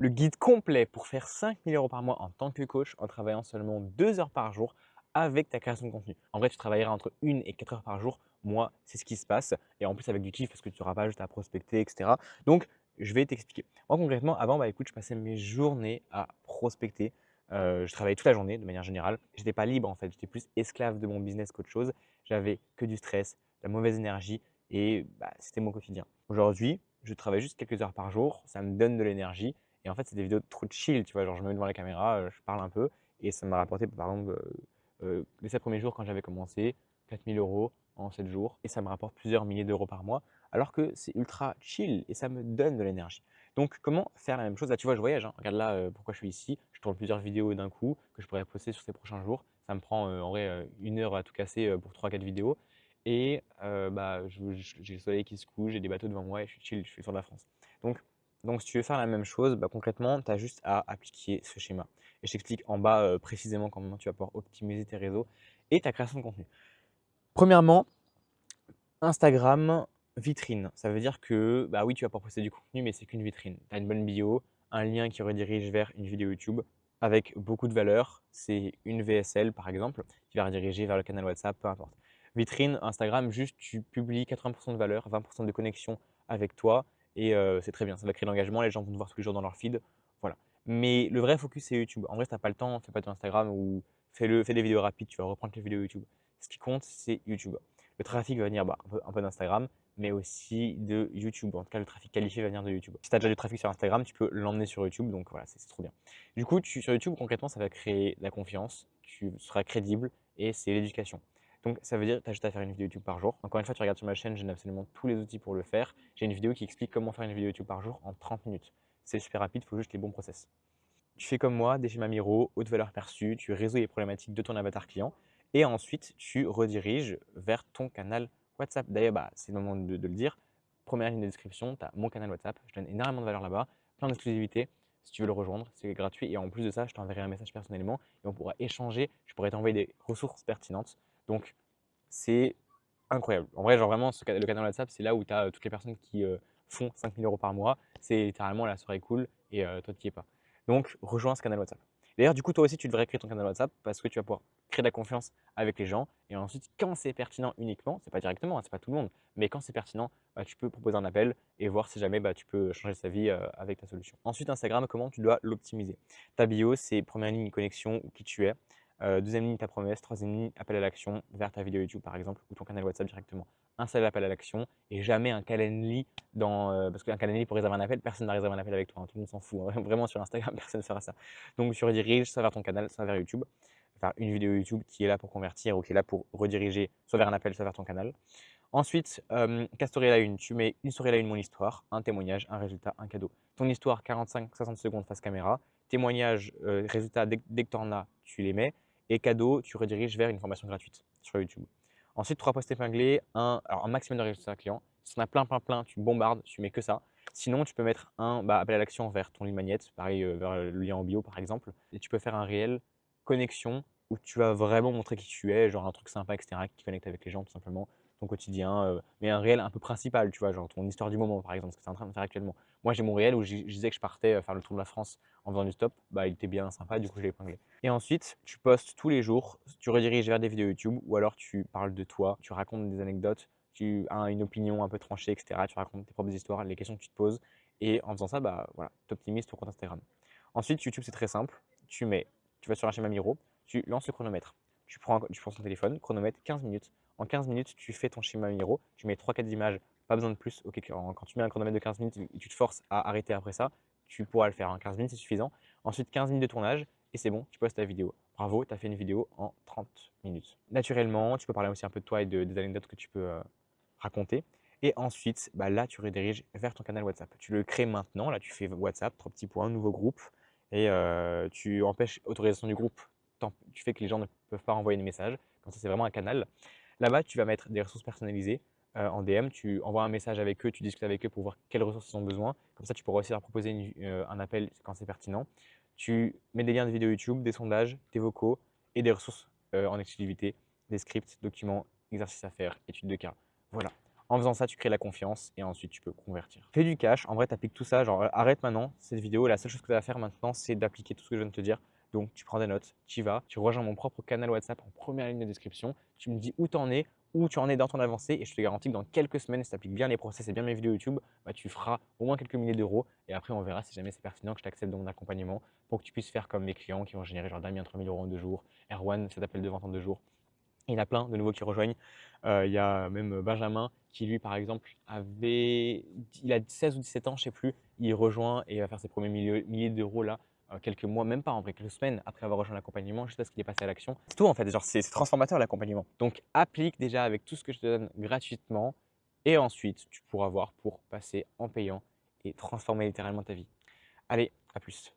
Le guide complet pour faire 5 000 € par mois en tant que coach en travaillant seulement 2 heures par jour avec ta création de contenu. En vrai, tu travailleras entre 1 et 4 heures par jour. Moi, c'est ce qui se passe. Et en plus, avec du kiff parce que tu n'auras pas juste à prospecter, etc. Donc, je vais t'expliquer. Moi, concrètement, avant, écoute, je passais mes journées à prospecter. Je travaillais toute la journée de manière générale. Je n'étais pas libre en fait. J'étais plus esclave de mon business qu'autre chose. J'avais que du stress, de la mauvaise énergie et c'était mon quotidien. Aujourd'hui, je travaille juste quelques heures par jour. Ça me donne de l'énergie et en fait, c'est des vidéos trop chill, tu vois? Genre, je me mets devant la caméra, je parle un peu et ça m'a rapporté, par exemple, les 7 premiers jours quand j'avais commencé, 4 000 € en 7 jours et ça me rapporte plusieurs milliers d'euros par mois alors que c'est ultra chill et ça me donne de l'énergie. Donc, comment faire la même chose? Là, tu vois, je voyage, hein. Regarde là, pourquoi je suis ici. Je tourne plusieurs vidéos d'un coup que je pourrais poster sur ces prochains jours. Ça me prend, en vrai, 1 heure à tout casser, pour 3 4 vidéos et j'ai le soleil qui se couche, j'ai des bateaux devant moi et je suis chill, je fais le tour de la France. Donc donc, si tu veux faire la même chose, concrètement, tu as juste à appliquer ce schéma. Et je t'explique en bas précisément comment tu vas pouvoir optimiser tes réseaux et ta création de contenu. Premièrement, Instagram vitrine. Ça veut dire que, oui, tu vas pouvoir poster du contenu, mais c'est qu'une vitrine. Tu as une bonne bio, un lien qui redirige vers une vidéo YouTube avec beaucoup de valeur. C'est une VSL, par exemple, qui va rediriger vers le canal WhatsApp, peu importe. Vitrine, Instagram, juste tu publies 80% de valeur, 20% de connexion avec toi et c'est très bien. Ça va créer de l'engagement, les gens vont te voir tous les jours dans leur feed. Voilà. Mais le vrai focus, c'est YouTube. En vrai, si tu n'as pas le temps, fais pas ton Instagram ou fais des vidéos rapides, tu vas reprendre les vidéos YouTube. Ce qui compte, c'est YouTube. Le trafic va venir un peu d'Instagram, mais aussi de YouTube. En tout cas, le trafic qualifié va venir de YouTube. Si tu as déjà du trafic sur Instagram, tu peux l'emmener sur YouTube. Donc voilà, c'est trop bien. Du coup, sur YouTube, concrètement, ça va créer la confiance, tu seras crédible et c'est l'éducation. Donc ça veut dire que tu as juste à faire une vidéo YouTube par jour. Encore une fois, tu regardes sur ma chaîne, j'ai absolument tous les outils pour le faire. J'ai une vidéo qui explique comment faire une vidéo YouTube par jour en 30 minutes. C'est super rapide, il faut juste les bons process. Tu fais comme moi, des schémas Miro, haute valeur perçue, tu résous les problématiques de ton avatar client et ensuite tu rediriges vers ton canal WhatsApp. D'ailleurs, c'est le moment de le dire. Première ligne de description, tu as mon canal WhatsApp. Je donne énormément de valeur là-bas, plein d'exclusivités. Si tu veux le rejoindre, c'est gratuit et en plus de ça, je t'enverrai un message personnellement et on pourra échanger. Je pourrais t'envoyer des ressources pertinentes. Donc, c'est incroyable. En vrai, genre vraiment, le canal WhatsApp, c'est là où tu as toutes les personnes qui font 5 000 € par mois. C'est littéralement la soirée cool et toi, tu n'y es pas. Donc, rejoins ce canal WhatsApp. D'ailleurs, du coup, toi aussi, tu devrais créer ton canal WhatsApp parce que tu vas pouvoir créer de la confiance avec les gens. Et ensuite, quand c'est pertinent uniquement, c'est pas directement, hein, c'est pas tout le monde, mais quand c'est pertinent, tu peux proposer un appel et voir si jamais tu peux changer sa vie avec ta solution. Ensuite, Instagram, comment tu dois l'optimiser? Ta bio, c'est première ligne connexion ou qui tu es. Deuxième ligne, ta promesse. Troisième ligne, appel à l'action vers ta vidéo YouTube par exemple ou ton canal WhatsApp directement. Un seul appel à l'action et jamais un Calendly parce qu'un Calendly pour réserver un appel, personne n'a réservé un appel avec toi, hein, tout le monde s'en fout, hein. Vraiment sur Instagram, personne ne fera ça. Donc tu rediriges soit vers ton canal, soit vers YouTube. Faire une vidéo YouTube qui est là pour convertir ou qui est là pour rediriger soit vers un appel, soit vers ton canal. Ensuite, quelle story à la une? Tu mets une story à la une, mon histoire, un témoignage, un résultat, un cadeau. Ton histoire, 45-60 secondes face caméra. Témoignage, résultat, dès que tu en as, tu les mets. Et cadeau, tu rediriges vers une formation gratuite sur YouTube. Ensuite, 3 posts épinglés, un maximum de résultats clients. Si on a plein, plein, plein, tu bombardes, tu mets que ça. Sinon, tu peux mettre un appel à l'action vers ton lead magnet, pareil, vers le lien en bio par exemple. Et tu peux faire un réel connexion où tu vas vraiment montrer qui tu es, genre un truc sympa, etc., qui connecte avec les gens tout simplement, ton quotidien, mais un réel un peu principal, tu vois, genre ton histoire du moment par exemple, ce que tu es en train de faire actuellement. Moi, j'ai mon réel où je disais que je partais faire le tour de la France en faisant du stop, il était bien sympa, du coup, je l'ai épinglé. Et ensuite, tu postes tous les jours, tu rediriges vers des vidéos YouTube ou alors tu parles de toi, tu racontes des anecdotes, tu as une opinion un peu tranchée, etc. Tu racontes tes propres histoires, les questions que tu te poses. Et en faisant ça, voilà, tu optimises ton compte Instagram. Ensuite, YouTube, c'est très simple. Tu vas sur un schéma Miro, tu lances le chronomètre. Tu prends ton téléphone, chronomètre 15 minutes. En 15 minutes, tu fais ton schéma Miro, tu mets 3-4 images, pas besoin de plus. Ok, quand tu mets un chronomètre de 15 minutes et tu te forces à arrêter après ça, tu pourras le faire. En 15 minutes, c'est suffisant. Ensuite, 15 minutes de tournage et c'est bon, tu postes ta vidéo. Bravo, tu as fait une vidéo en 30 minutes. Naturellement, tu peux parler aussi un peu de toi et des anecdotes que tu peux raconter. Et ensuite, là, tu rediriges vers ton canal WhatsApp. Tu le crées maintenant. Là, tu fais WhatsApp, 3 petits points, nouveau groupe. Et tu empêches autorisation du groupe. Tu fais que les gens ne peuvent pas envoyer des messages. Comme ça, c'est vraiment un canal. Là-bas, tu vas mettre des ressources personnalisées en DM. Tu envoies un message avec eux, tu discutes avec eux pour voir quelles ressources ils ont besoin. Comme ça, tu pourras aussi leur proposer un appel quand c'est pertinent. Tu mets des liens de vidéos YouTube, des sondages, des vocaux et des ressources en exclusivité, des scripts, documents, exercices à faire, études de cas. Voilà. En faisant ça, tu crées la confiance et ensuite tu peux convertir. Fais du cash. En vrai, tu appliques tout ça. Genre, arrête maintenant cette vidéo. La seule chose que tu as à faire maintenant, c'est d'appliquer tout ce que je viens de te dire. Donc, tu prends des notes, tu y vas, tu rejoins mon propre canal WhatsApp en première ligne de description. Tu me dis où tu en es, où tu en es dans ton avancée et je te garantis que dans quelques semaines, si tu appliques bien les process et bien mes vidéos YouTube, bah, tu feras au moins quelques milliers d'euros et après, on verra si jamais c'est pertinent que je t'accepte dans mon accompagnement pour que tu puisses faire comme mes clients qui vont générer genre Damien 3000 euros en 2 jours, Erwan, ça t'appelle de vente en 2 jours. Il y en a plein de nouveaux qui rejoignent. Il y a même Benjamin qui, lui, par exemple, il a 16 ou 17 ans, je ne sais plus. Il rejoint et va faire ses premiers milliers d'euros là, quelques mois, même pas en vrai, quelques semaines après avoir rejoint l'accompagnement, juste parce qu'il est passé à l'action. C'est tout en fait, genre c'est transformateur l'accompagnement. Donc applique déjà avec tout ce que je te donne gratuitement et ensuite tu pourras voir pour passer en payant et transformer littéralement ta vie. Allez, à plus.